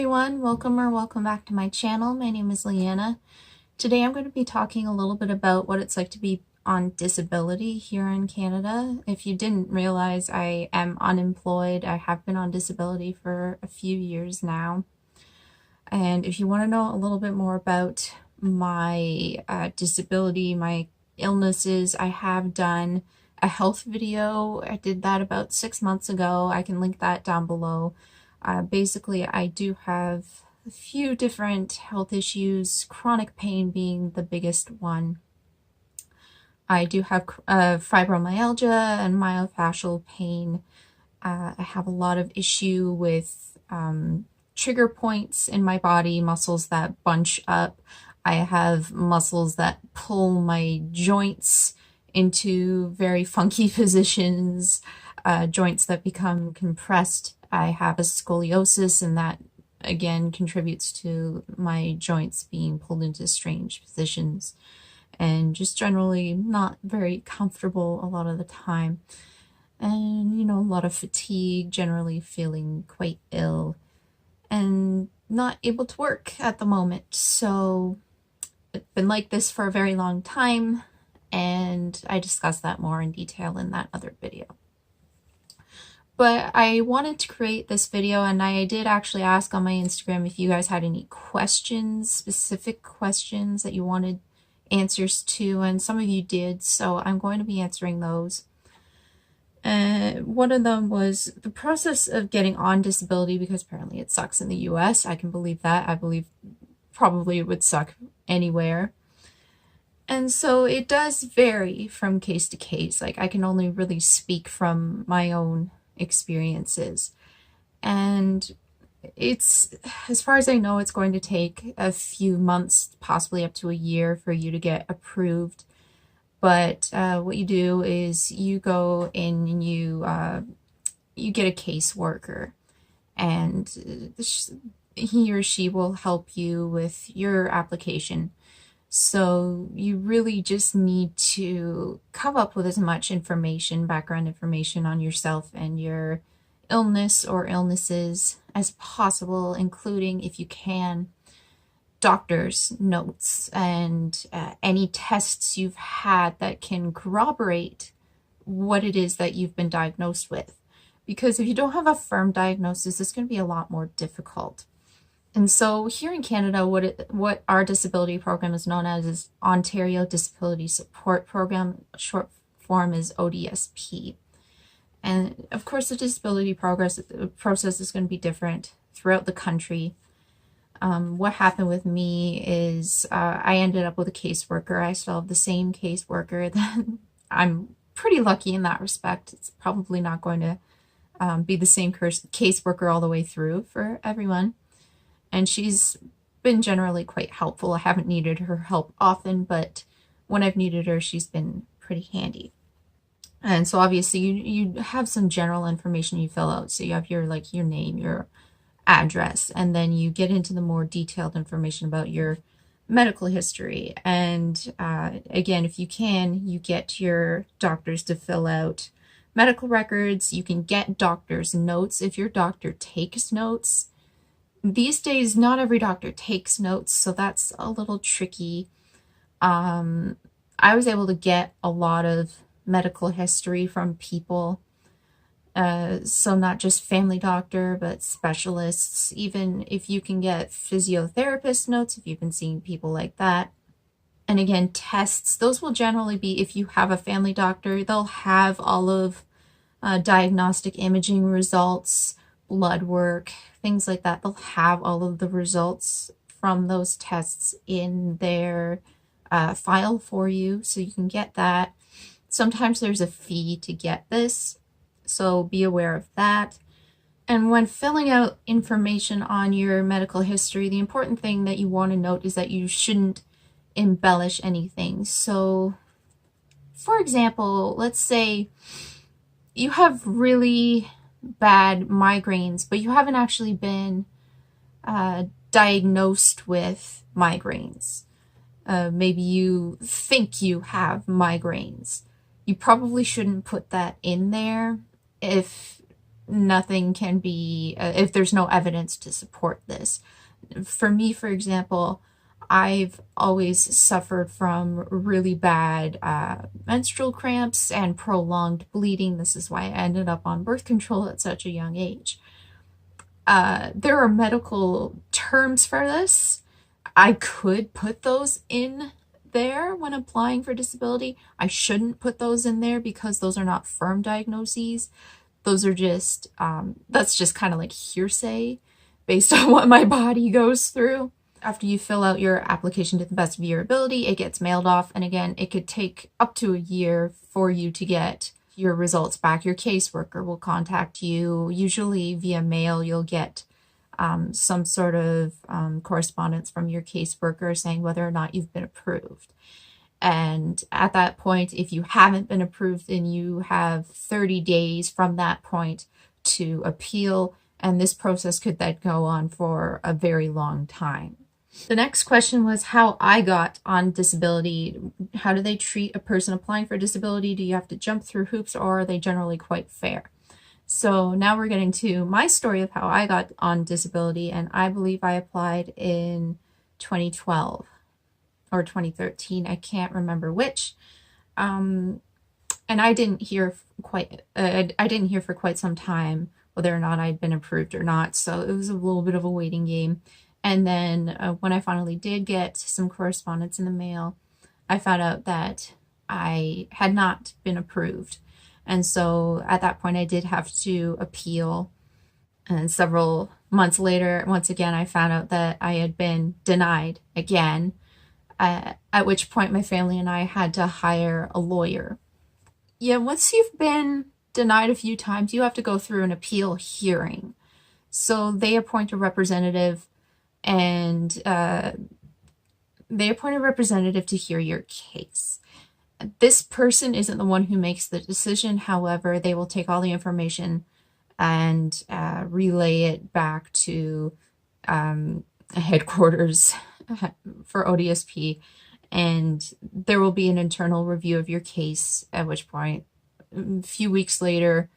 everyone, welcome back to my channel. My name is Leanna. Today I'm going to be talking a little bit about what it's like to be on disability here in Canada. If you didn't realize, I am unemployed. I have been on disability for a few years now. And if you want to know a little bit more about my disability, my illnesses, I have done a health video. I did that about 6 months ago. I can link that down below. Basically, I do have a few different health issues, chronic pain being the biggest one. I do have fibromyalgia and myofascial pain. I have a lot of issue with trigger points in my body, muscles that bunch up. I have muscles that pull my joints into very funky positions, joints that become compressed. I have a scoliosis, and that again contributes to my joints being pulled into strange positions, and just generally not very comfortable a lot of the time. And, a lot of fatigue, generally feeling quite ill, and not able to work at the moment. So it's been like this for a very long time, and I discussed that more in detail in that other video. But I wanted to create this video, and I did actually ask on my Instagram if you guys had any questions, specific questions that you wanted answers to, and some of you did, so I'm going to be answering those. One of them was the process of getting on disability, because apparently it sucks in the US. I can believe that. I believe probably it would suck anywhere. And so it does vary from case to case. Like, I can only really speak from my own experiences, and it's, as far as I know, it's going to take a few months, possibly up to a year, for you to get approved. But what you do is you go in and you get a caseworker, and he or she will help you with your application. So you really just need to come up with as much information, background information on yourself and your illness or illnesses as possible, including, if you can, doctor's notes and any tests you've had that can corroborate what it is that you've been diagnosed with. Because if you don't have a firm diagnosis, it's going to be a lot more difficult. And so here in Canada, what our disability program is known as is Ontario Disability Support Program. Short form is ODSP. And of course, the disability process is going to be different throughout the country. What happened with me is I ended up with a caseworker. I still have the same caseworker. That I'm pretty lucky in that respect. It's probably not going to be the same caseworker all the way through for everyone. And she's been generally quite helpful. I haven't needed her help often, but when I've needed her, she's been pretty handy. And so obviously you have some general information you fill out. So you have your name, your address, and then you get into the more detailed information about your medical history. And again, if you can, you get your doctors to fill out medical records. You can get doctor's notes if your doctor takes notes. These days, not every doctor takes notes, so that's a little tricky. I was able to get a lot of medical history from people, so not just family doctor, but specialists. Even if you can get physiotherapist notes, if you've been seeing people like that. And again, tests, those will generally be, if you have a family doctor, they'll have all of diagnostic imaging results, blood work, things like that. They'll have all of the results from those tests in their file for you, so you can get that. Sometimes there's a fee to get this, so be aware of that. And when filling out information on your medical history, the important thing that you want to note is that you shouldn't embellish anything. So, for example, let's say you have really bad migraines, but you haven't actually been diagnosed with migraines. Maybe you think you have migraines. You probably shouldn't put that in there if nothing can be, if there's no evidence to support this. For me, for example, I've always suffered from really bad menstrual cramps and prolonged bleeding. This is why I ended up on birth control at such a young age. There are medical terms for this. I could put those in there when applying for disability. I shouldn't put those in there because those are not firm diagnoses. Those are just, that's just kind of like hearsay based on what my body goes through. After you fill out your application to the best of your ability, it gets mailed off. And again, it could take up to a year for you to get your results back. Your caseworker will contact you. Usually via mail, you'll get some sort of correspondence from your caseworker saying whether or not you've been approved. And at that point, if you haven't been approved, then you have 30 days from that point to appeal. And this process could then go on for a very long time. The next question was how I got on disability. How do they treat a person applying for disability? Do you have to jump through hoops, or are they generally quite fair? So now we're getting to my story of how I got on disability, and I believe I applied in 2012 or 2013. I can't remember which. And I didn't hear for quite some time whether or not I'd been approved or not. So it was a little bit of a waiting game. And then when I finally did get some correspondence in the mail, I found out that I had not been approved. And so at that point, I did have to appeal. And several months later, once again, I found out that I had been denied again, at which point my family and I had to hire a lawyer. Yeah, once you've been denied a few times, you have to go through an appeal hearing. So they appoint a representative, and they appoint a representative to hear your case. This person isn't the one who makes the decision. However, they will take all the information and relay it back to headquarters for ODSP, and there will be an internal review of your case, at which point, a few weeks later,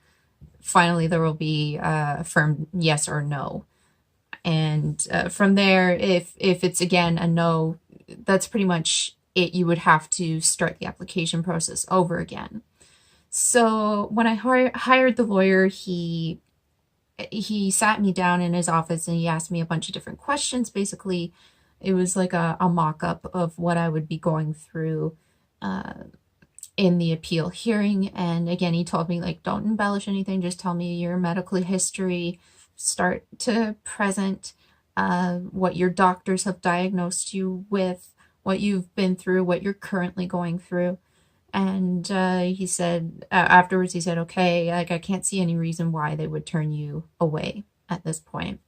finally there will be a firm yes or no. And from there, if it's again a no, that's pretty much it. You would have to start the application process over again. So when I hired the lawyer, he sat me down in his office and he asked me a bunch of different questions. Basically, it was like a mock-up of what I would be going through in the appeal hearing. And again, he told me, like, don't embellish anything, just tell me your medical history, start to present, what your doctors have diagnosed you with, what you've been through, what you're currently going through. And he said, afterwards, he said, okay, like, I can't see any reason why they would turn you away at this point.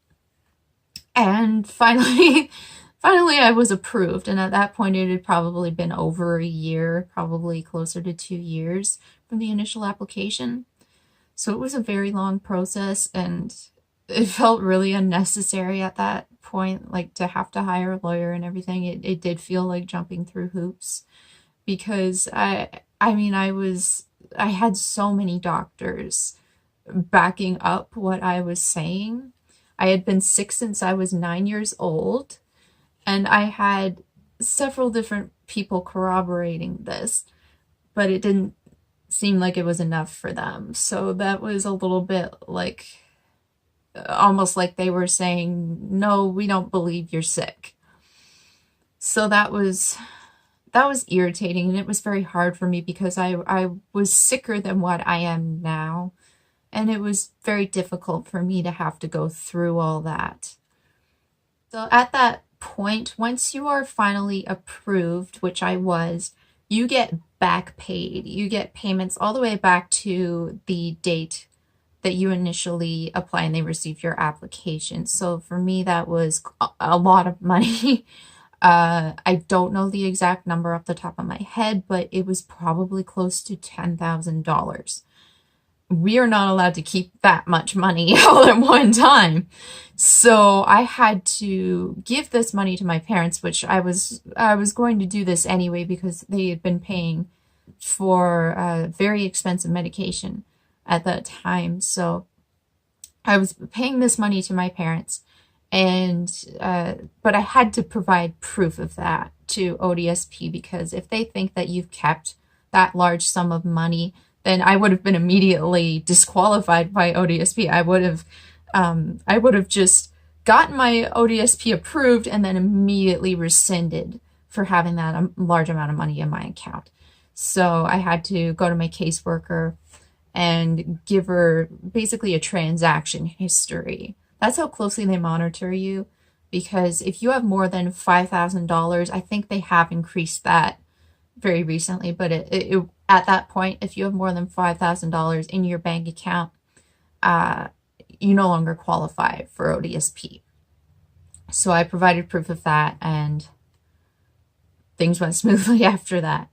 And finally, I was approved. And at that point, it had probably been over a year, probably closer to 2 years from the initial application. So it was a very long process, and it felt really unnecessary at that point, like to have to hire a lawyer and everything. It did feel like jumping through hoops, because I had so many doctors backing up what I was saying. I had been sick since I was 9 years old, and I had several different people corroborating this, but it didn't seem like it was enough for them. So that was a little bit like, almost like they were saying, no, we don't believe you're sick. So that was irritating, and it was very hard for me because I was sicker than what I am now, and it was very difficult for me to have to go through all that. So at that point, once you are finally approved, which I was, you get back paid. You get payments all the way back to the date that you initially apply and they receive your application. So for me, that was a lot of money. I don't know the exact number off the top of my head, but it was probably close to $10,000. We are not allowed to keep that much money all at one time. So I had to give this money to my parents, which I was going to do this anyway because they had been paying for very expensive medication at that time. So I was paying this money to my parents, and but I had to provide proof of that to ODSP, because if they think that you've kept that large sum of money, then I would have been immediately disqualified by ODSP. I would have just gotten my ODSP approved and then immediately rescinded for having that large amount of money in my account. So I had to go to my caseworker and give her basically a transaction history. That's how closely they monitor you, because if you have more than $5,000, I think they have increased that very recently, but at that point, if you have more than $5,000 in your bank account, you no longer qualify for ODSP. So I provided proof of that, and things went smoothly after that.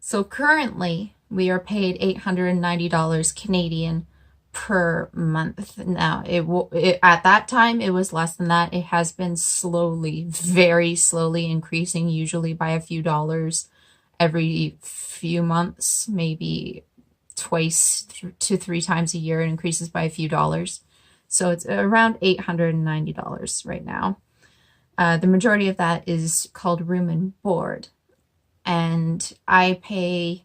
So currently, we are paid $890 Canadian per month. Now, at that time, it was less than that. It has been slowly, very slowly increasing, usually by a few dollars every few months, maybe twice to 3 times a year. It increases by a few dollars. So it's around $890 right now. The majority of that is called room and board. And I pay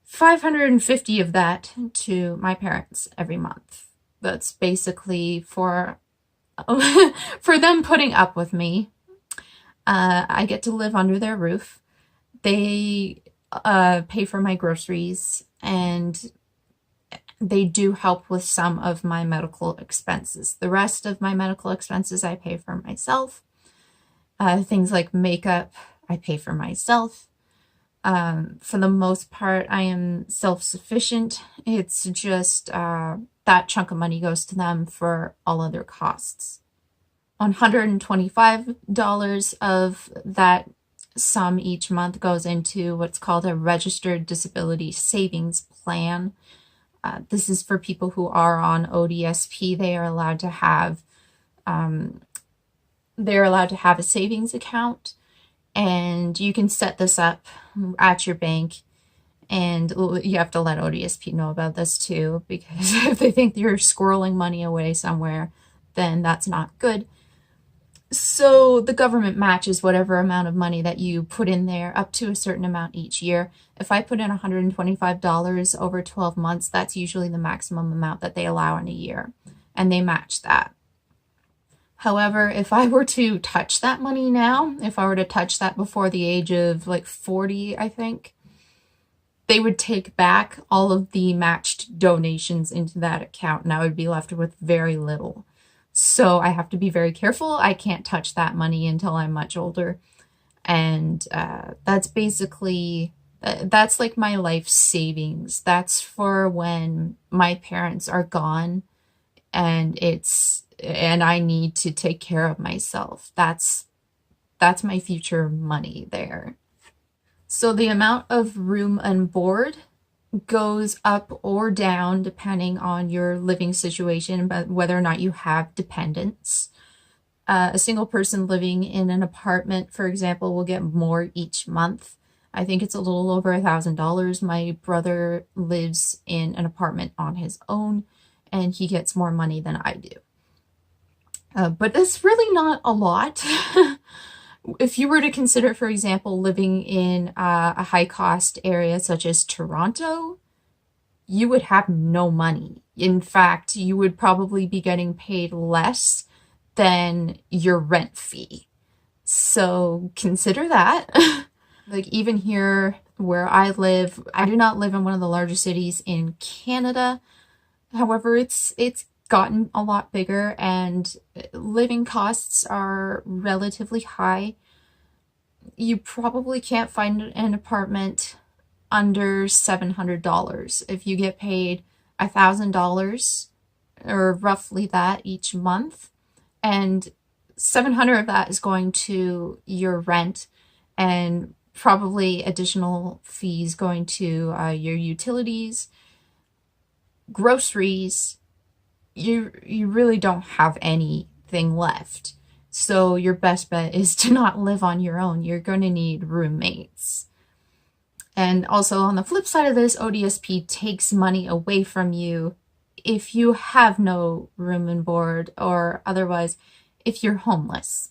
$550 of that to my parents every month. That's basically for for them putting up with me. I get to live under their roof. They pay for my groceries, and they do help with some of my medical expenses. The rest of my medical expenses I pay for myself. Things like makeup, I pay for myself. For the most part, I am self-sufficient. It's just that chunk of money goes to them for all other costs. $125 of that sum each month goes into what's called a registered disability savings plan. This is for people who are on ODSP. They are allowed to have a savings account, and you can set this up at your bank, and you have to let ODSP know about this too, because if they think you're squirreling money away somewhere, then that's not good. So the government matches whatever amount of money that you put in there up to a certain amount each year. If I put in $125 over 12 months, that's usually the maximum amount that they allow in a year, and they match that. However, if I were to touch that money now, if I were to touch that before the age of like 40, I think, they would take back all of the matched donations into that account, and I would be left with very little. So I have to be very careful. I can't touch that money until I'm much older. And that's basically, that's like my life savings. That's for when my parents are gone and I need to take care of myself. That's my future money there. So the amount of room and board goes up or down depending on your living situation, but whether or not you have dependents. A single person living in an apartment, for example, will get more each month. I think it's a little over $1,000. My brother lives in an apartment on his own, and he gets more money than I do. But it's really not a lot. If you were to consider, for example, living in a high-cost area such as Toronto, you would have no money. In fact, you would probably be getting paid less than your rent fee. So consider that. Like even here where I live, I do not live in one of the largest cities in Canada. However, it's gotten a lot bigger, and living costs are relatively high. You probably can't find an apartment under $700. If you get paid $1,000 or roughly that each month, and $700 of that is going to your rent, and probably additional fees going to your utilities, groceries, you really don't have anything left. So your best bet is to not live on your own. You're going to need roommates. And also on the flip side of this, ODSP takes money away from you if you have no room and board, or otherwise if you're homeless.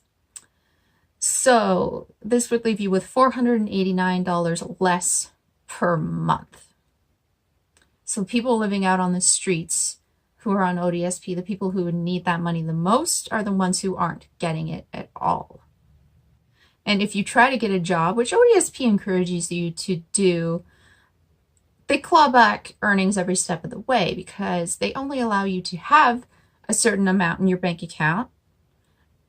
So this would leave you with $489 less per month. So people living out on the streets who are on ODSP, the people who would need that money the most, are the ones who aren't getting it at all. And if you try to get a job, which ODSP encourages you to do, they claw back earnings every step of the way, because they only allow you to have a certain amount in your bank account,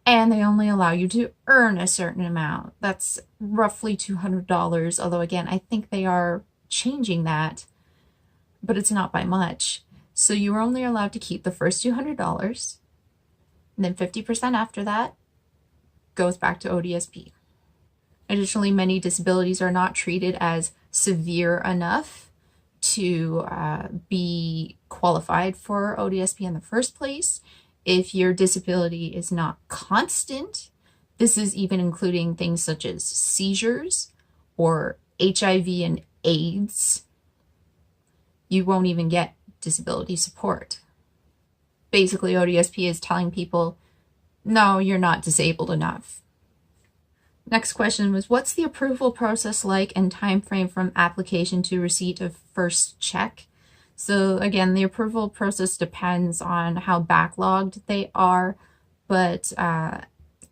and they only allow you to earn a certain amount. That's roughly $200, although again, I think they are changing that, but it's not by much. So you are only allowed to keep the first $200, and then 50% after that goes back to ODSP. Additionally, many disabilities are not treated as severe enough to be qualified for ODSP in the first place. If your disability is not constant, this is even including things such as seizures or HIV and AIDS, you won't even get disability support. Basically, ODSP is telling people, no, you're not disabled enough. Next question was, what's the approval process like and time frame from application to receipt of first check? So again, the approval process depends on how backlogged they are, but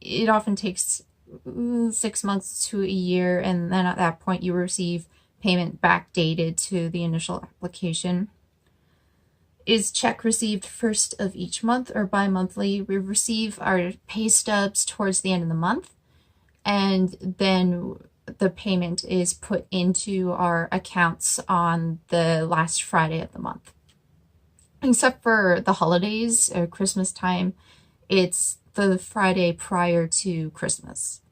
it often takes 6 months to a year, and then at that point you receive payment backdated to the initial application. Is check received first of each month or bi-monthly? We receive our pay stubs towards the end of the month, and then the payment is put into our accounts on the last Friday of the month. Except for the holidays or Christmas time, it's the Friday prior to Christmas.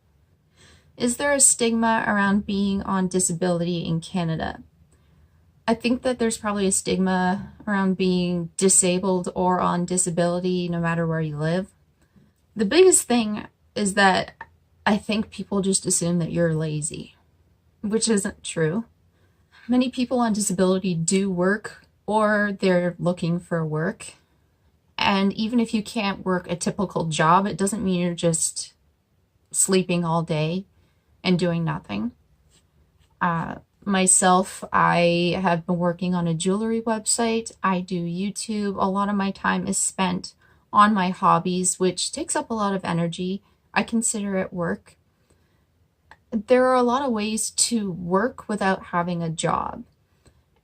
Is there a stigma around being on disability in Canada? I think that there's probably a stigma around being disabled or on disability no matter where you live. The biggest thing is that I think people just assume that you're lazy, which isn't true. Many people on disability do work, or they're looking for work. And even if you can't work a typical job, it doesn't mean you're just sleeping all day and doing nothing. Myself, I have been working on a jewelry website. I do YouTube. A lot of my time is spent on my hobbies, which takes up a lot of energy. I consider it work. There are a lot of ways to work without having a job,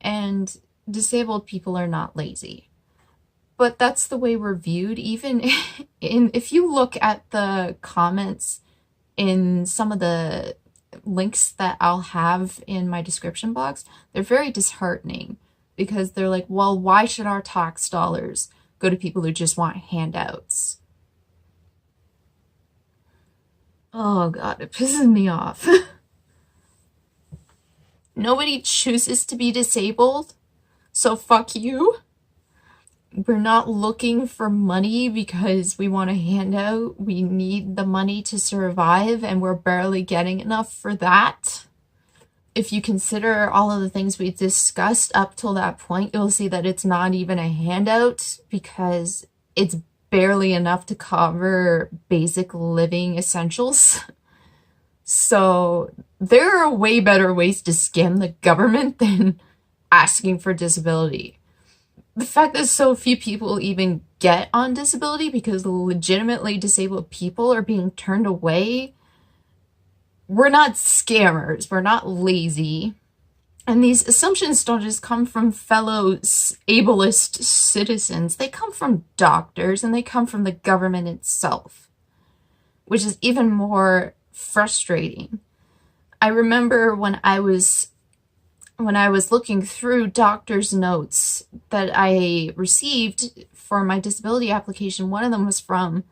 and disabled people are not lazy. But that's the way we're viewed. Even if you look at the comments in some of the links that I'll have in my description box, they're very disheartening, because they're like, well, why should our tax dollars go to people who just want handouts? Oh God, it pisses me off. Nobody chooses to be disabled, so fuck you. We're not looking for money because we want a handout. We need the money to survive, and we're barely getting enough for that. If you consider all of the things we discussed up till that point, you'll see that it's not even a handout, because it's barely enough to cover basic living essentials. So there are way better ways to scam the government than asking for disability. The fact that so few people even get on disability because legitimately disabled people are being turned away. We're not scammers. We're not lazy. And these assumptions don't just come from fellow ableist citizens. They come from doctors, and they come from the government itself, which is even more frustrating. I remember when I was looking through doctor's notes that I received for my disability application, one of them was from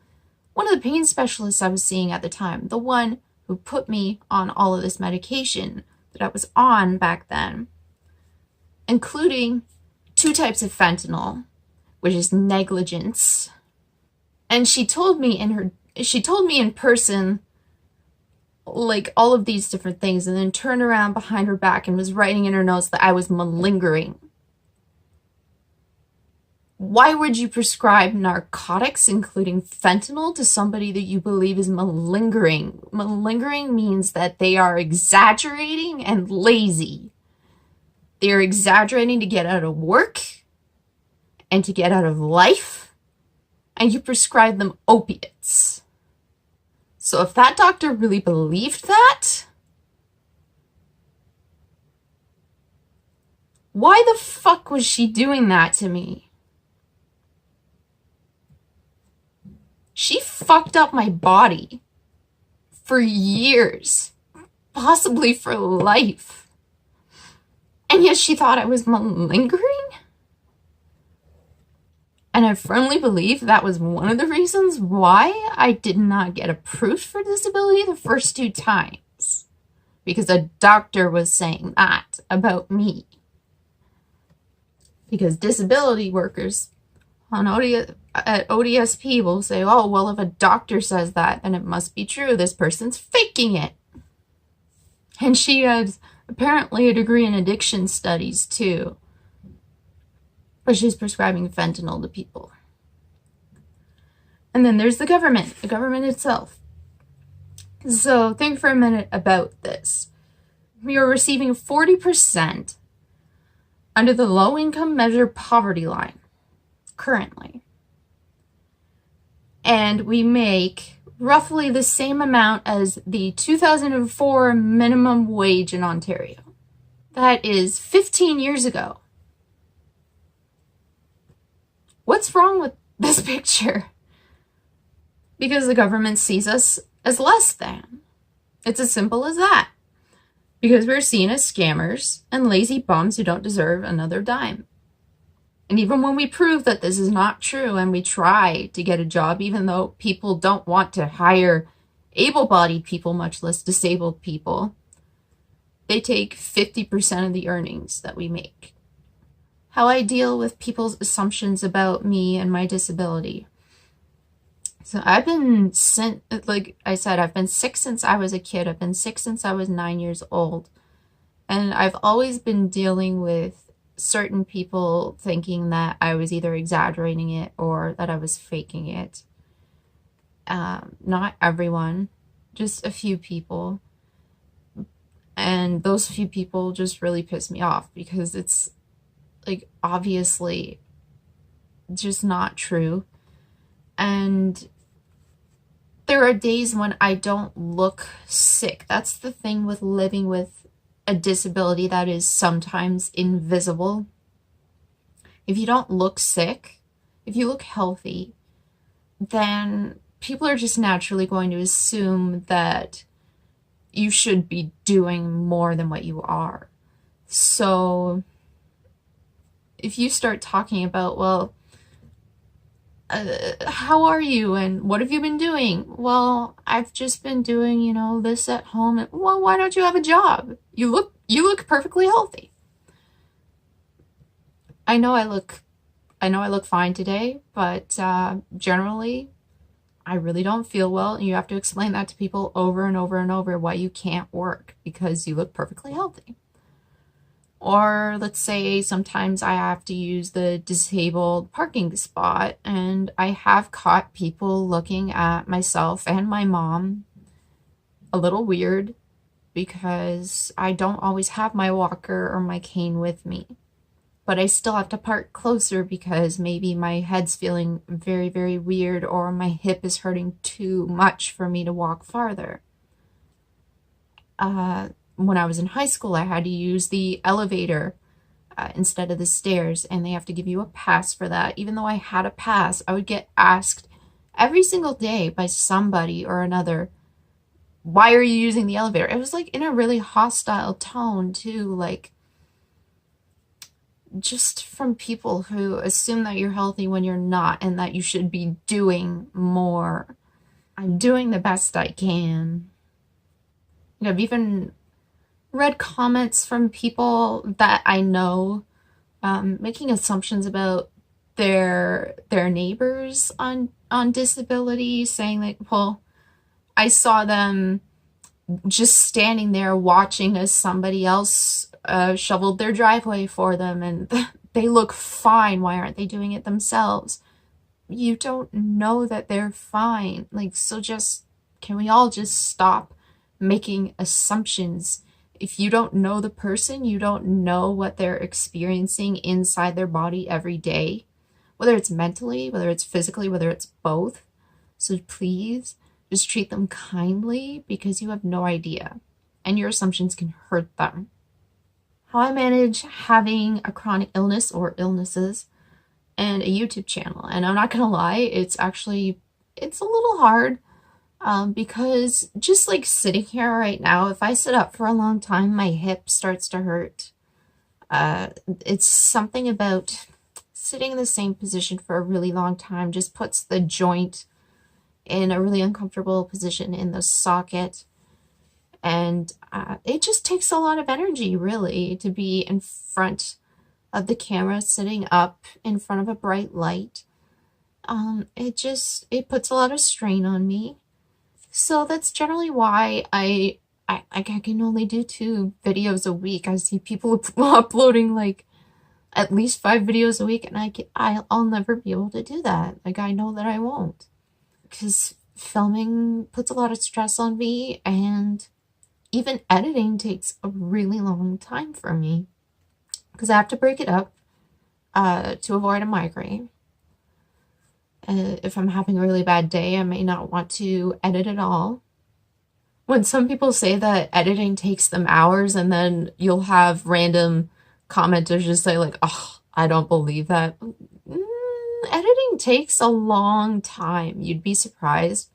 one of the pain specialists I was seeing at the time, the one who put me on all of this medication that I was on back then, including 2 types of fentanyl, which is negligence. And she told me in person, like, all of these different things, and then turned around behind her back and was writing in her notes that I was malingering. Why would you prescribe narcotics, including fentanyl, to somebody that you believe is malingering? Malingering means that they are exaggerating and lazy. They are exaggerating to get out of work and to get out of life, and you prescribe them opiates. So if that doctor really believed that, why the fuck was she doing that to me? She fucked up my body for years, possibly for life. And yet she thought I was malingering? And I firmly believe that was one of the reasons why I did not get approved for disability the first 2 times. Because a doctor was saying that about me. Because disability workers at ODSP will say, oh, well, if a doctor says that, then it must be true. This person's faking it. And she has apparently a degree in addiction studies, too. But she's prescribing fentanyl to people. And then there's the government itself. So think for a minute about this. We are receiving 40% under the low-income measure poverty line currently. And we make roughly the same amount as the 2004 minimum wage in Ontario. That is 15 years ago. What's wrong with this picture? Because the government sees us as less than. It's as simple as that. Because we're seen as scammers and lazy bums who don't deserve another dime. And even when we prove that this is not true and we try to get a job, even though people don't want to hire able-bodied people, much less disabled people, they take 50% of the earnings that we make. How I deal with people's assumptions about me and my disability. So I've been, like I said, I've been sick since I was a kid. I've been sick since I was 9 years old. And I've always been dealing with certain people thinking that I was either exaggerating it or that I was faking it. Not everyone, just a few people. And those few people just really piss me off because it's like obviously just not true. And there are days when I don't look sick. That's the thing with living with a disability that is sometimes invisible. If you don't look sick, if you look healthy, then people are just naturally going to assume that you should be doing more than what you are. So if you start talking about, well, how are you and what have you been doing? Well, I've just been doing, this at home. And, well, why don't you have a job? You look perfectly healthy. I know I look fine today, but generally I really don't feel well, and you have to explain that to people over and over and over why you can't work because you look perfectly healthy. Or let's say sometimes I have to use the disabled parking spot, and I have caught people looking at myself and my mom a little weird because I don't always have my walker or my cane with me. But I still have to park closer because maybe my head's feeling very, very weird or my hip is hurting too much for me to walk farther. When I was in high school, I had to use the elevator instead of the stairs, and they have to give you a pass for that. Even though I had a pass, I would get asked every single day by somebody or another, why are you using the elevator? It was like in a really hostile tone too, like just from people who assume that you're healthy when you're not and that you should be doing more. I'm doing the best I can. I've even read comments from people that I know making assumptions about their neighbors on disability, saying like, well, I saw them just standing there watching as somebody else shoveled their driveway for them, and they look fine. Why aren't they doing it themselves? You don't know that they're fine. Like, so just, can we all just stop making assumptions? If you don't know the person, you don't know what they're experiencing inside their body every day, whether it's mentally, whether it's physically, whether it's both. So please just treat them kindly, because you have no idea, and your assumptions can hurt them. How I manage having a chronic illness or illnesses and a YouTube channel. And I'm not gonna lie, it's a little hard, because just like sitting here right now, if I sit up for a long time, my hip starts to hurt. It's something about sitting in the same position for a really long time just puts the joint in a really uncomfortable position in the socket. And it just takes a lot of energy, really, to be in front of the camera, sitting up in front of a bright light. It puts a lot of strain on me. So that's generally why I can only do 2 videos a week. I see people uploading like at least 5 videos a week, and I'll never be able to do that. Like, I know that I won't, because filming puts a lot of stress on me, and even editing takes a really long time for me, because I have to break it up to avoid a migraine. If I'm having a really bad day, I may not want to edit at all. When some people say that editing takes them hours, and then you'll have random commenters just say like, oh, I don't believe that. Editing takes a long time. You'd be surprised.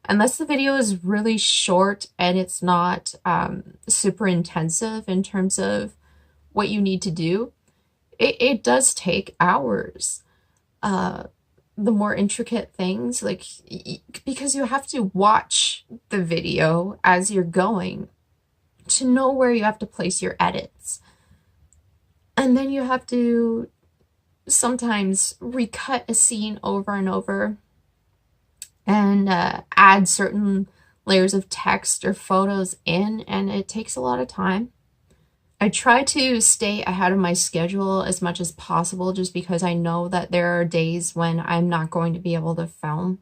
Unless the video is really short and it's not super intensive in terms of what you need to do, it does take hours. The more intricate things, like, because you have to watch the video as you're going to know where you have to place your edits. And then you have to sometimes recut a scene over and over and add certain layers of text or photos in, and it takes a lot of time. I try to stay ahead of my schedule as much as possible, just because I know that there are days when I'm not going to be able to film,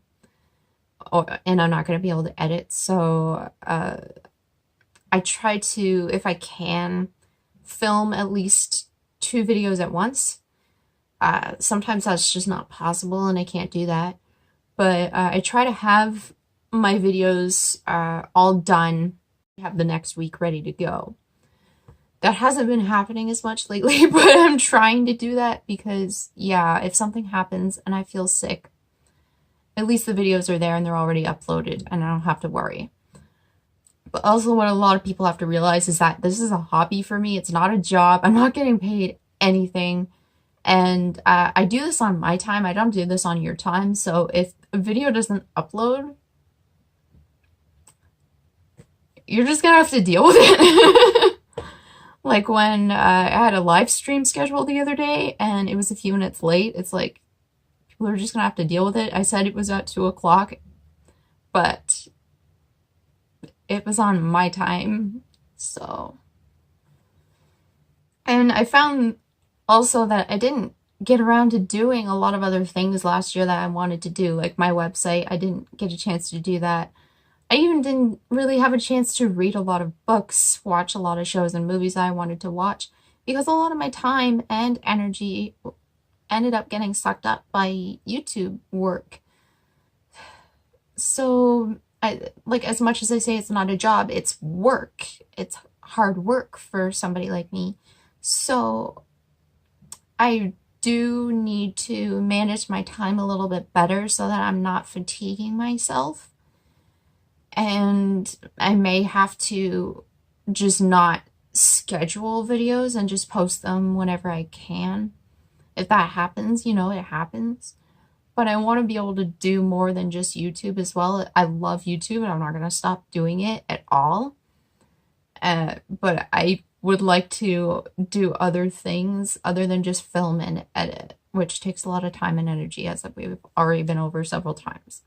and I'm not going to be able to edit. So I try to, if I can, film at least 2 videos at once. Sometimes that's just not possible, and I can't do that. But I try to have my videos all done, have the next week ready to go. That hasn't been happening as much lately, but I'm trying to do that because, yeah, if something happens and I feel sick, at least the videos are there and they're already uploaded and I don't have to worry. But also what a lot of people have to realize is that this is a hobby for me. It's not a job. I'm not getting paid anything. And I do this on my time. I don't do this on your time. So if a video doesn't upload, you're just gonna have to deal with it. Like when I had a live stream scheduled the other day and it was a few minutes late, it's like, people are just gonna have to deal with it. I said it was at 2 o'clock, but it was on my time, so. And I found also that I didn't get around to doing a lot of other things last year that I wanted to do, like my website. I didn't get a chance to do that. I even didn't really have a chance to read a lot of books, watch a lot of shows and movies that I wanted to watch, because a lot of my time and energy ended up getting sucked up by YouTube work. So, like, as much as I say it's not a job, it's work. It's hard work for somebody like me. So, I do need to manage my time a little bit better so that I'm not fatiguing myself. And I may have to just not schedule videos and just post them whenever I can. If that happens, you know, it happens. But I want to be able to do more than just YouTube as well. I love YouTube and I'm not going to stop doing it at all. But I would like to do other things other than just film and edit, which takes a lot of time and energy, as we've already been over several times.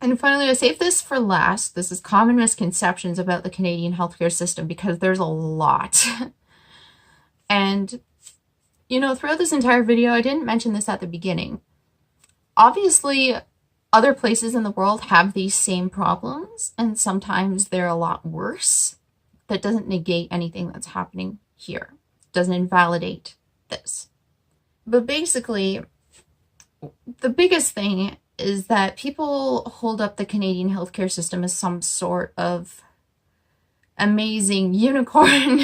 And finally, I saved this for last. This is common misconceptions about the Canadian healthcare system, because there's a lot. And You know, throughout this entire video, I didn't mention this at the beginning. Obviously, other places in the world have these same problems, and sometimes they're a lot worse. That doesn't negate anything that's happening here. It doesn't invalidate this. But basically, the biggest thing is that people hold up the Canadian healthcare system as some sort of amazing unicorn,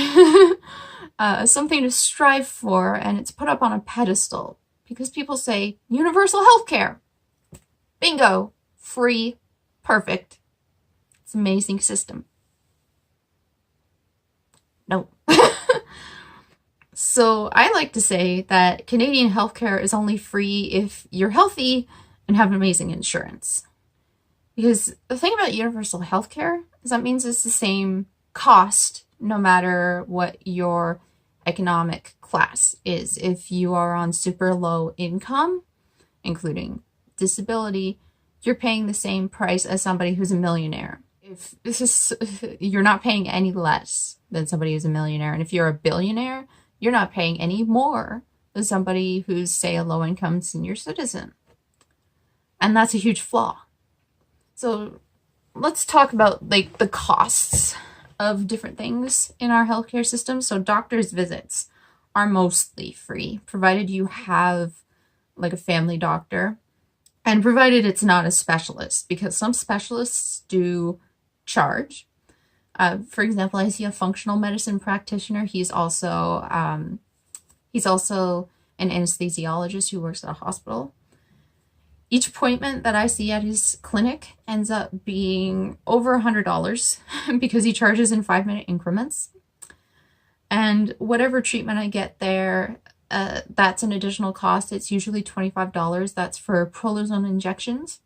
something to strive for, and it's put up on a pedestal because people say, universal healthcare, bingo, free, perfect, it's an amazing system. No. So I like to say that Canadian healthcare is only free if you're healthy and have amazing insurance. Because the thing about universal healthcare is that means it's the same cost no matter what your economic class is. If you are on super low income, including disability, you're paying the same price as somebody who's a millionaire. If this is, you're not paying any less than somebody who's a millionaire. And if you're a billionaire, you're not paying any more than somebody who's, say, a low-income senior citizen. And that's a huge flaw. So let's talk about like the costs of different things in our healthcare system. So doctor's visits are mostly free, provided you have like a family doctor, and provided it's not a specialist, because some specialists do charge. For example, I see a functional medicine practitioner. He's also an anesthesiologist who works at a hospital. Each appointment that I see at his clinic ends up being over $100 because he charges in 5-minute increments. And whatever treatment I get there, that's an additional cost. It's usually $25. That's for prolozone injections.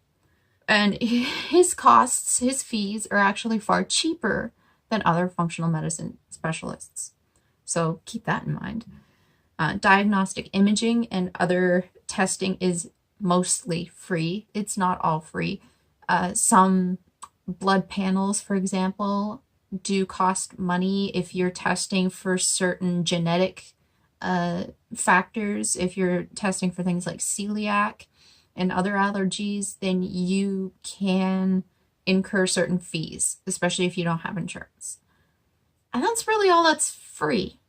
And his costs, his fees, are actually far cheaper than other functional medicine specialists. So keep that in mind. Diagnostic imaging and other testing is mostly free. It's not all free. Some blood panels, for example, do cost money if you're testing for certain genetic factors. If you're testing for things like celiac and other allergies, then you can incur certain fees, especially if you don't have insurance. And that's really all that's free.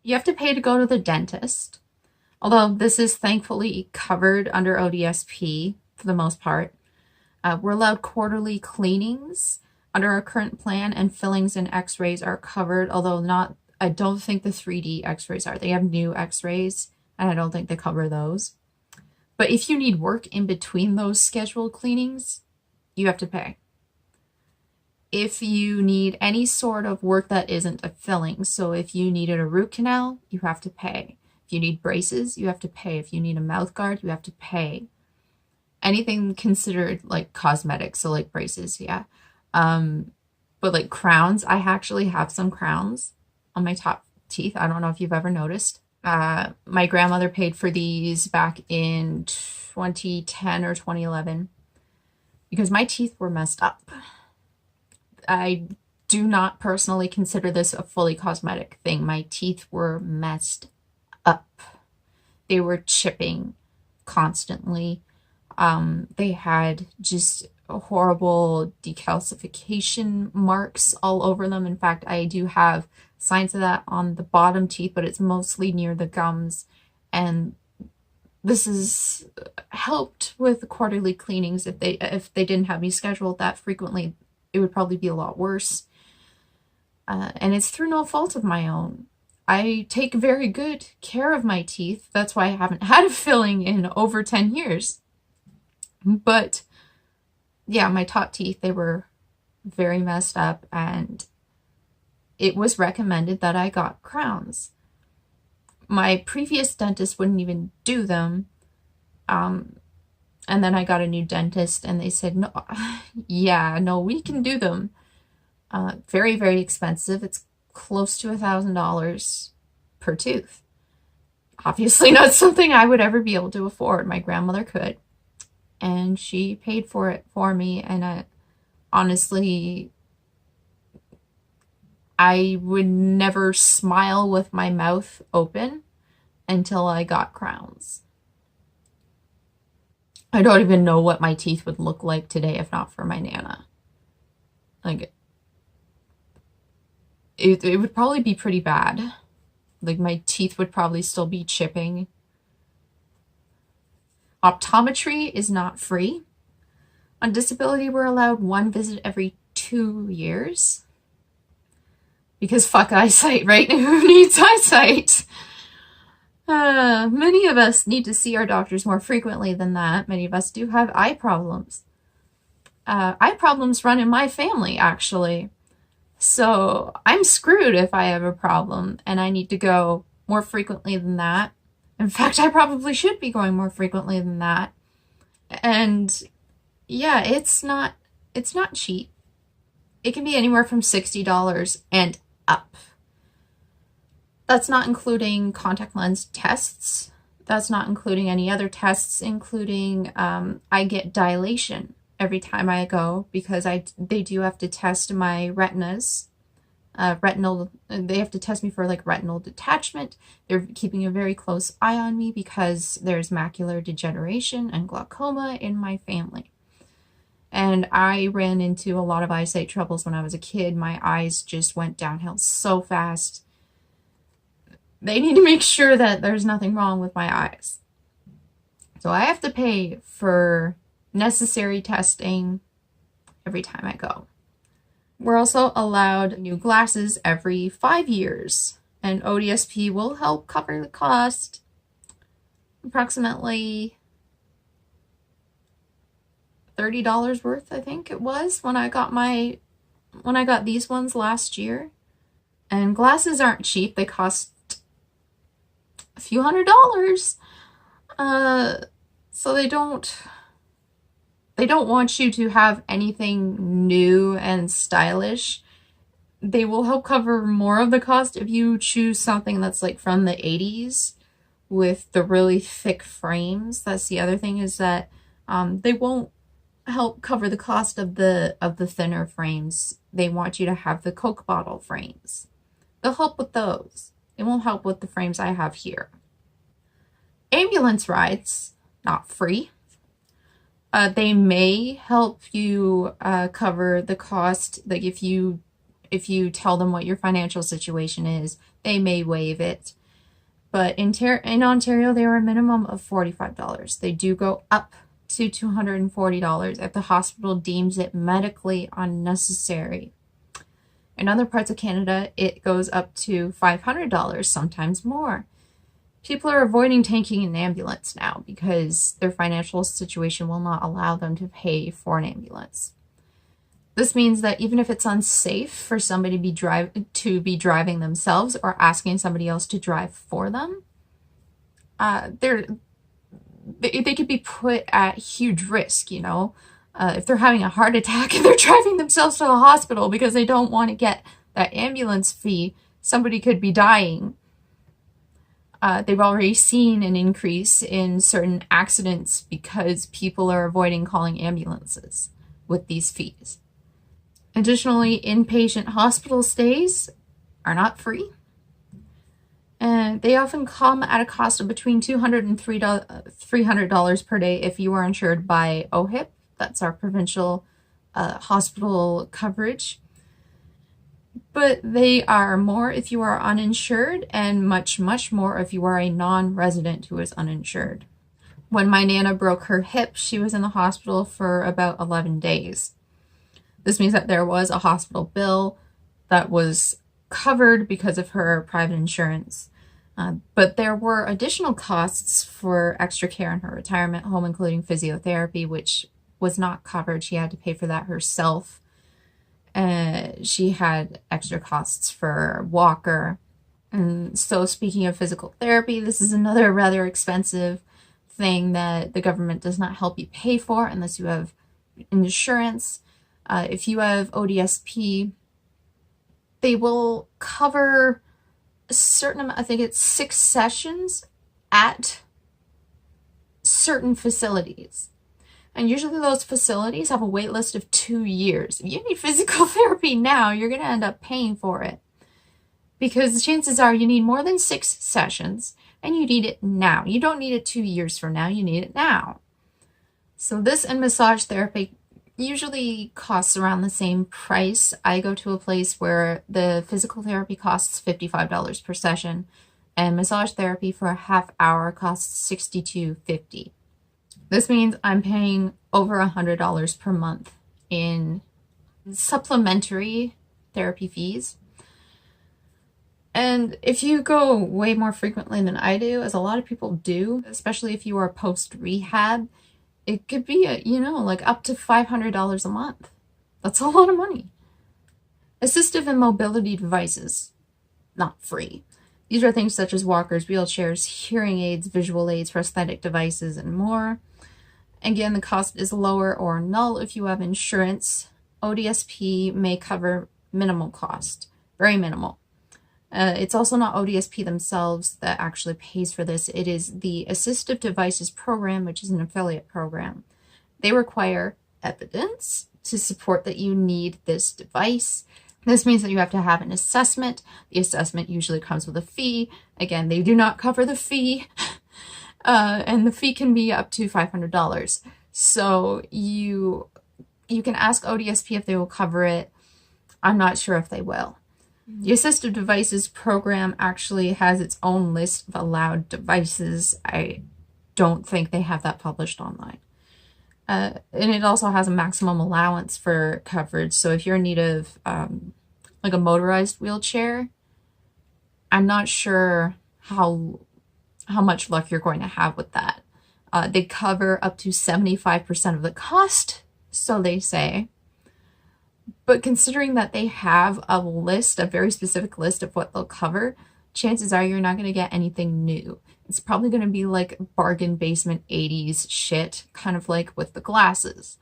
You have to pay to go to the dentist, although this is thankfully covered under ODSP for the most part. We're allowed quarterly cleanings under our current plan, and fillings and x-rays are covered, although not, I don't think the 3D x-rays are. They have new x-rays, and I don't think they cover those. But if you need work in between those scheduled cleanings, you have to pay. If you need any sort of work that isn't a filling, so if you needed a root canal, you have to pay. If you need braces, you have to pay. If you need a mouth guard, you have to pay. Anything considered like cosmetics, so like braces, yeah. But like crowns, I actually have some crowns on my top teeth. I don't know if you've ever noticed. My grandmother paid for these back in 2010 or 2011 because my teeth were messed up. I do not personally consider this a fully cosmetic thing. My teeth were messed up. They were chipping constantly. They had just horrible decalcification marks all over them. In fact, I do have signs of that on the bottom teeth, but it's mostly near the gums. And this is helped with quarterly cleanings. If they didn't have me scheduled that frequently, it would probably be a lot worse. And it's through no fault of my own. I take very good care of my teeth. That's why I haven't had a filling in over 10 years. But yeah, my top teeth, they were very messed up, and it was recommended that I got crowns. My previous dentist wouldn't even do them. And then I got a new dentist and they said, no, yeah, no, we can do them. Very, very expensive. It's close to $1,000 per tooth. Obviously not something I would ever be able to afford. My grandmother could. And she paid for it for me. And honestly, I would never smile with my mouth open until I got crowns. I don't even know what my teeth would look like today if not for my Nana. Like, it would probably be pretty bad. Like, my teeth would probably still be chipping. Optometry is not free. On disability, we're allowed one visit every 2 years. Because fuck eyesight, right? Who needs eyesight? Many of us need to see our doctors more frequently than that. Many of us do have eye problems. Eye problems run in my family, actually. So I'm screwed if I have a problem and I need to go more frequently than that. In fact, I probably should be going more frequently than that. And yeah, it's not cheap. It can be anywhere from $60 and up. That's not including contact lens tests. That's not including any other tests, including I get dilation every time I go because they do have to test my retinas. They have to test me for like retinal detachment. They're keeping a very close eye on me because there's macular degeneration and glaucoma in my family. And I ran into a lot of eyesight troubles when I was a kid. My eyes just went downhill so fast. They need to make sure that there's nothing wrong with my eyes. So I have to pay for necessary testing every time I go. We're also allowed new glasses every 5 years, and ODSP will help cover the cost. Approximately $30 worth, I think it was, when I got these ones last year. And glasses aren't cheap. They cost a few $100s. So they don't want you to have anything new and stylish. They will help cover more of the cost if you choose something that's like from the 80s with the really thick frames. That's the other thing, is that they won't help cover the cost of the thinner frames. They want you to have the Coke bottle frames. They'll help with those. It won't help with the frames I have here. Ambulance rides, not free. They may help you cover the cost. Like if you tell them what your financial situation is, they may waive it. But in Ontario, they are a minimum of $45. They do go up to $240 if the hospital deems it medically unnecessary. In other parts of Canada, it goes up to $500, sometimes more. People are avoiding taking an ambulance now because their financial situation will not allow them to pay for an ambulance. This means that even if it's unsafe for somebody to be driving themselves or asking somebody else to drive for them, they could be put at huge risk, you know? If they're having a heart attack and they're driving themselves to the hospital because they don't want to get that ambulance fee, somebody could be dying. They've already seen an increase in certain accidents because people are avoiding calling ambulances with these fees. Additionally, inpatient hospital stays are not free. And they often come at a cost of between $200 and $300 per day if you are insured by OHIP. That's our provincial hospital coverage. But they are more if you are uninsured, and much, much more if you are a non-resident who is uninsured. When my Nana broke her hip, she was in the hospital for about 11 days. This means that there was a hospital bill that was covered because of her private insurance. But there were additional costs for extra care in her retirement home, including physiotherapy, which was not covered. She had to pay for that herself. She had extra costs for a walker. And so speaking of physical therapy, this is another rather expensive thing that the government does not help you pay for unless you have insurance. If you have ODSP, they will cover a certain amount, I think it's 6 sessions at certain facilities. And usually those facilities have a wait list of 2 years. If you need physical therapy now, you're going to end up paying for it because chances are you need more than 6 sessions and you need it now. You don't need it 2 years from now, you need it now. So this and massage therapy usually costs around the same price. I go to a place where the physical therapy costs $55 per session and massage therapy for a half hour costs $62.50. This means I'm paying over $100 per month in supplementary therapy fees. And if you go way more frequently than I do, as a lot of people do, especially if you are post-rehab, it could be, like up to $500 a month. That's a lot of money. Assistive and mobility devices, not free. These are things such as walkers, wheelchairs, hearing aids, visual aids, prosthetic devices, and more. Again, the cost is lower or null if you have insurance. ODSP may cover minimal cost, very minimal. It's also not ODSP themselves that actually pays for this. It is the Assistive Devices Program, which is an affiliate program. They require evidence to support that you need this device. This means that you have to have an assessment. The assessment usually comes with a fee. Again, they do not cover the fee, and the fee can be up to $500. So you can ask ODSP if they will cover it. I'm not sure if they will. The Assistive Devices Program actually has its own list of allowed devices. I don't think they have that published online. And it also has a maximum allowance for coverage. So if you're in need of like a motorized wheelchair, I'm not sure how much luck you're going to have with that. They cover up to 75% of the cost, so they say. But considering that they have a list, a very specific list of what they'll cover, chances are you're not going to get anything new. It's probably going to be like bargain basement 80s shit, kind of like with the glasses.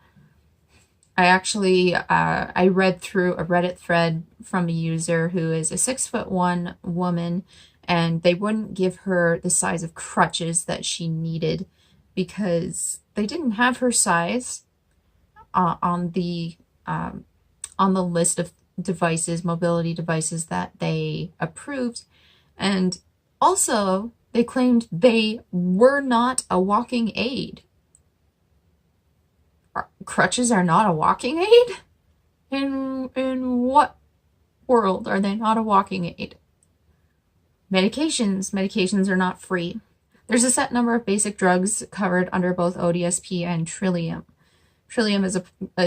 I actually, I read through a Reddit thread from a user who is a 6'1" woman, and they wouldn't give her the size of crutches that she needed because they didn't have her size on the list of devices, mobility devices that they approved. And also, they claimed they were not a walking aid. Crutches are not a walking aid? In what world are they not a walking aid? Medications are not free. There's a set number of basic drugs covered under both ODSP and Trillium. Trillium is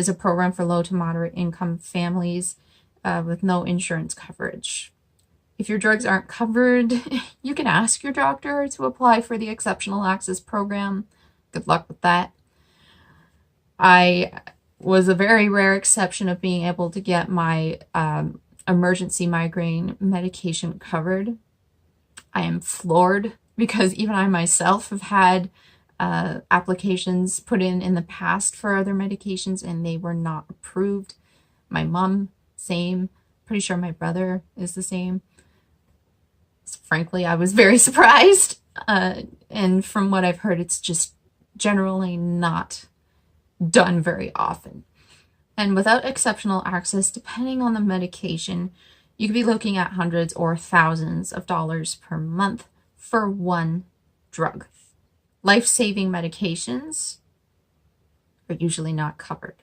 a program for low to moderate income families with no insurance coverage. If your drugs aren't covered, you can ask your doctor to apply for the Exceptional Access Program. Good luck with that. I was a very rare exception of being able to get my emergency migraine medication covered. I am floored because even I myself have had applications put in the past for other medications and they were not approved. My mom, same. Pretty sure my brother is the same. So frankly, I was very surprised. And from what I've heard, it's just generally not done very often. And without exceptional access, depending on the medication, you could be looking at hundreds or thousands of dollars per month for one drug. Life-saving medications are usually not covered.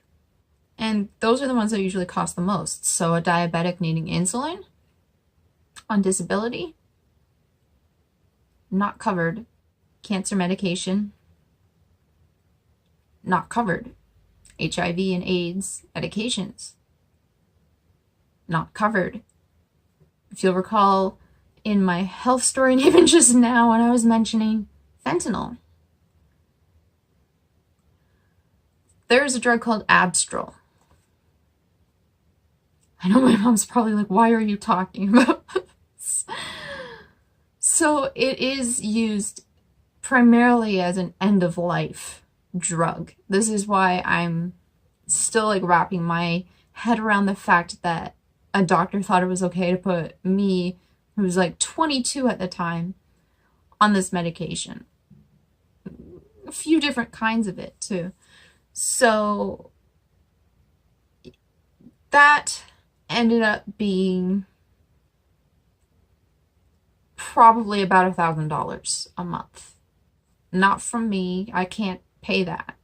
And those are the ones that usually cost the most. So a diabetic needing insulin on disability, not covered. Cancer medication, not covered. HIV and AIDS medications, not covered. If you'll recall in my health story, and even just now when I was mentioning fentanyl, there's a drug called Abstral. I know my mom's probably like, why are you talking about this? So it is used primarily as an end-of-life drug. This is why I'm still like wrapping my head around the fact that a doctor thought it was okay to put me, who was like 22 at the time, on this medication. A few different kinds of it too. So that ended up being probably about $1,000 a month. Not from me. I can't pay that.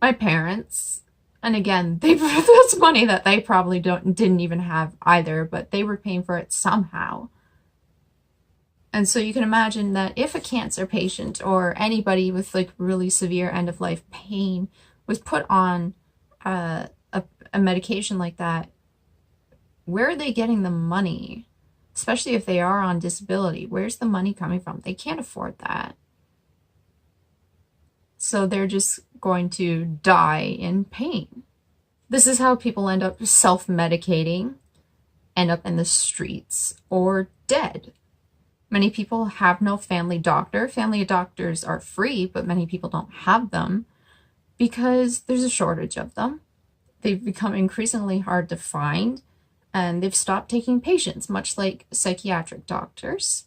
My parents, and again, that's money that they probably didn't even have either, but they were paying for it somehow. And so you can imagine that if a cancer patient or anybody with like really severe end of life pain was put on a medication like that, where are they getting the money? Especially if they are on disability, where's the money coming from? They can't afford that. So they're just going to die in pain. This is how people end up self-medicating, end up in the streets, or dead. Many people have no family doctor. Family doctors are free, but many people don't have them because there's a shortage of them. They've become increasingly hard to find, and they've stopped taking patients, much like psychiatric doctors,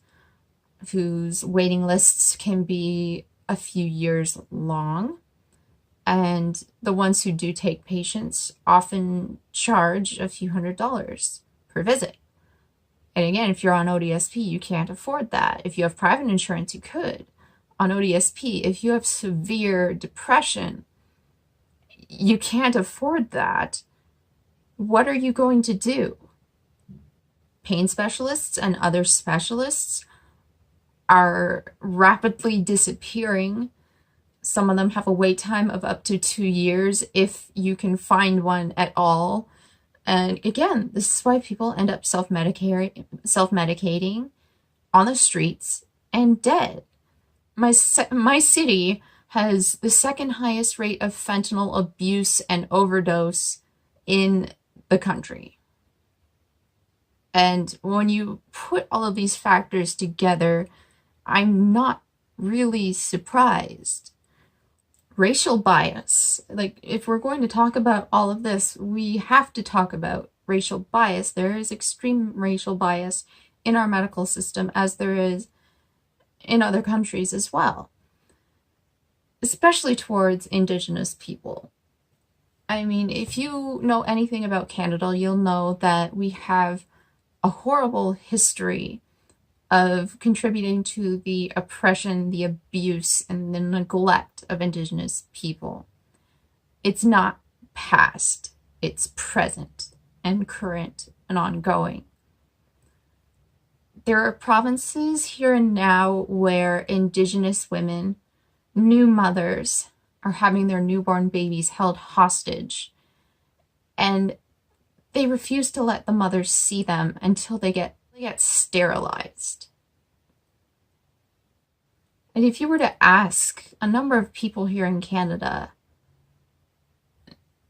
whose waiting lists can be a few years long. And the ones who do take patients often charge a few $100s per visit. And again, if you're on ODSP, you can't afford that. If you have private insurance, you could. On ODSP, if you have severe depression, you can't afford that. What are you going to do? Pain specialists and other specialists are rapidly disappearing. Some of them have a wait time of up to 2 years if you can find one at all. And again, this is why people end up self-medicating on the streets and dead. My city has the second highest rate of fentanyl abuse and overdose in the country. And when you put all of these factors together, I'm not really surprised. Racial bias. Like, if we're going to talk about all of this, we have to talk about racial bias. There is extreme racial bias in our medical system, as there is in other countries as well, especially towards Indigenous people. I mean, if you know anything about Canada, you'll know that we have a horrible history of contributing to the oppression, the abuse, and the neglect of Indigenous people. It's not past, it's present and current and ongoing. There are provinces here and now where Indigenous women, new mothers, are having their newborn babies held hostage, and they refuse to let the mothers see them until they get sterilized. And if you were to ask a number of people here in Canada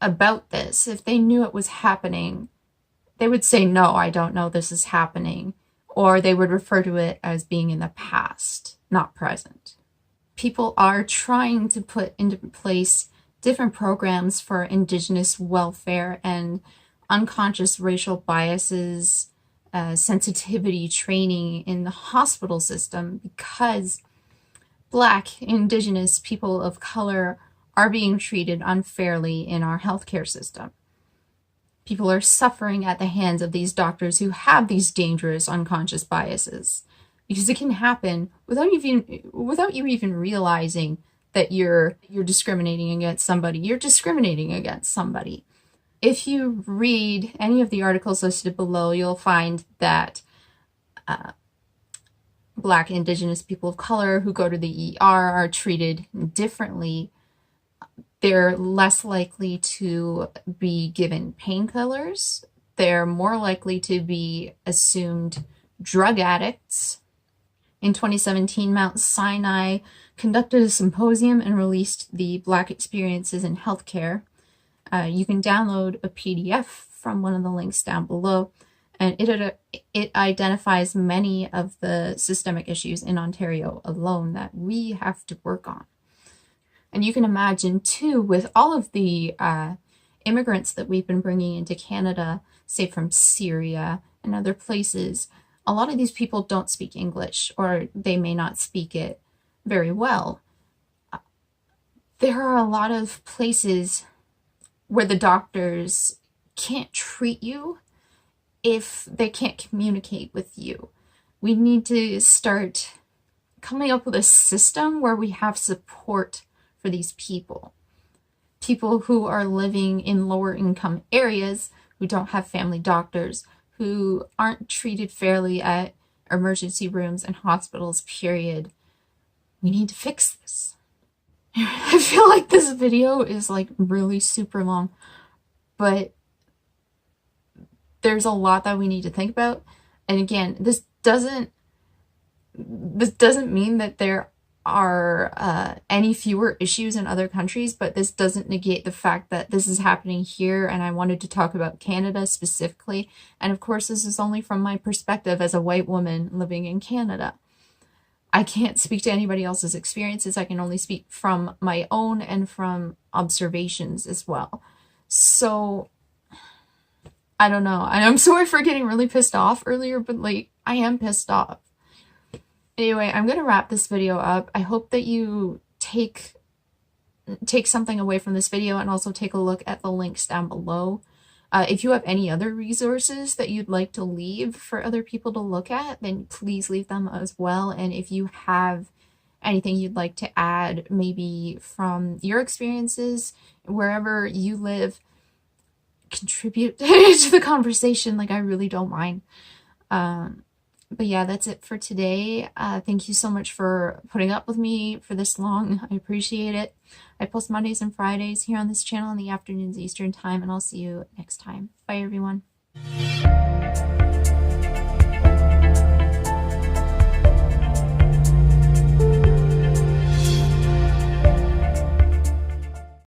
about this, if they knew it was happening, they would say, no, I don't know this is happening. Or they would refer to it as being in the past, not present. People are trying to put into place different programs for Indigenous welfare and unconscious racial biases, sensitivity training in the hospital system, because Black, Indigenous people of color are being treated unfairly in our healthcare system. People are suffering at the hands of these doctors who have these dangerous unconscious biases, because it can happen without you even realizing that you're discriminating against somebody. You're discriminating against somebody. If you read any of the articles listed below, you'll find that Black, Indigenous people of color who go to the ER are treated differently. They're less likely to be given painkillers. They're more likely to be assumed drug addicts. In 2017, Mount Sinai conducted a symposium and released the Black Experiences in Healthcare. You can download a PDF from one of the links down below, and it identifies many of the systemic issues in Ontario alone that we have to work on. And you can imagine, too, with all of the immigrants that we've been bringing into Canada, say from Syria and other places, a lot of these people don't speak English, or they may not speak it very well. There are a lot of places where the doctors can't treat you if they can't communicate with you. We need to start coming up with a system where we have support for these people. People who are living in lower income areas, who don't have family doctors, who aren't treated fairly at emergency rooms and hospitals, period. We need to fix this. I feel like this video is like really super long, but there's a lot that we need to think about. And again, this doesn't mean that there are any fewer issues in other countries, but this doesn't negate the fact that this is happening here, and I wanted to talk about Canada specifically. And of course, this is only from my perspective as a white woman living in Canada. I can't speak to anybody else's experiences. I can only speak from my own and from observations as well. So, I don't know. And I'm sorry for getting really pissed off earlier, but like, I am pissed off. Anyway, I'm going to wrap this video up. I hope that you take something away from this video, and also take a look at the links down below. If you have any other resources that you'd like to leave for other people to look at, then please leave them as well. And if you have anything you'd like to add, maybe from your experiences, wherever you live, contribute to the conversation. Like, I really don't mind. But yeah, that's it for today. Thank you so much for putting up with me for this long. I appreciate it. I post Mondays and Fridays here on this channel in the afternoons Eastern time, and I'll see you next time. Bye, everyone.